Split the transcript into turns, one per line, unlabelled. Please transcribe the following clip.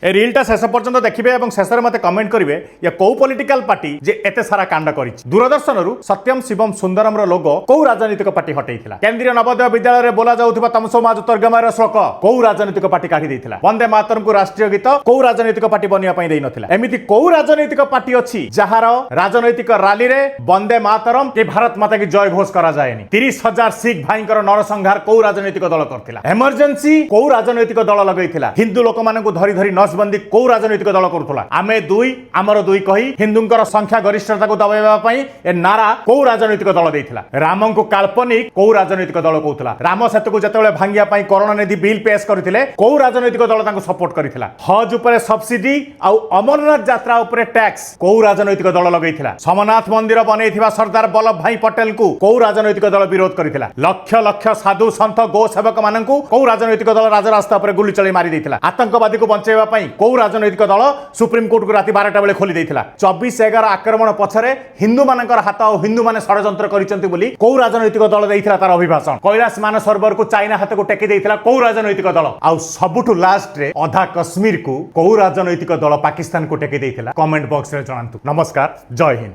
ए रीलटा शेष पर्यंत देखिए और शेष में मत कमेंट करेंगे या कौ पॉलिटिकल पार्टी जे एते सारा कांड कर दूरदर्शन सत्यम शिवम सुंदरम लोगो कौ राजनीतिक पार्टी हटई केंद्रीय नवोदय विद्यालय बोला जाऊा तमसोमा ज्योतिर्गमय श्लोक कौ राजनीतिक पार्टी काढ़ी देता वंदे मातरम को राष्ट्रीय गीत कौ राजनीतिक पार्टी बनवाई ना एमती कौ राजनीतिक पार्टी अच्छी जार राजनैतिक रैली में वंदे मातरम के भारत माता की जय घोष करा जाए 30,000 सिख भाई नरसंहार कौ राजनीतिक दल करथिला एमरजेंसी कौ राजनैतिक दल लगेइथिला हिंदू लोक मानकु धरी धरी नसबंदी कौ राजनैतिक दल करुला आमे दुई आमर दुई कही हिंदूंकर संख्या गरिष्ठता को दबाइबा पई ए नारा कौ राजनैतिक दल देइथिला रामन को काल्पनिक कौ राजनैतिक दल कहउथिला राम सेतु को जतबेले भांगिया पई करुणानिधि बिल पेश करथिले कौ राजनैतिक दल तांको सपोर्ट करथिला हज उपरे सब्सिडी आ अमरनाथ यात्रा उपरे टैक्स कौ राजनैतिक दल लगेइथिला सोमनाथ मंदिर बनैथिबा सरदार वल्लभ भाई पटेल को कौ राजनैतिक दल विरोध करथिला लक्ष लक्ष साधु संत गो सेवक माननकु कौ राजनैतिक दल राजरास्ता पर गुली चलाई मारी देइथिला आतंकवादी को बंचाइबा पई कौ राजनैतिक दल सुप्रीम कोर्ट को राति 12टा बेले खोली देइथिला 24/11 आक्रमण पछरे हिंदू मानकर हाथ और हिंदू माने षड्यंत्र करिसंती बोली कौ राजनैतिक दल देइथिला तार अभिभाषण कैलाश मानसरोवर को चाइना हाथ को टेकी देइथिला कौ राजनैतिक दल आ सबुठु लास्ट रे अधा कश्मीर को कौ राजनैतिक दल पाकिस्तान को टेकी देइथिला कमेंट बॉक्स रे जणांतु नमस्कार जय हिंद।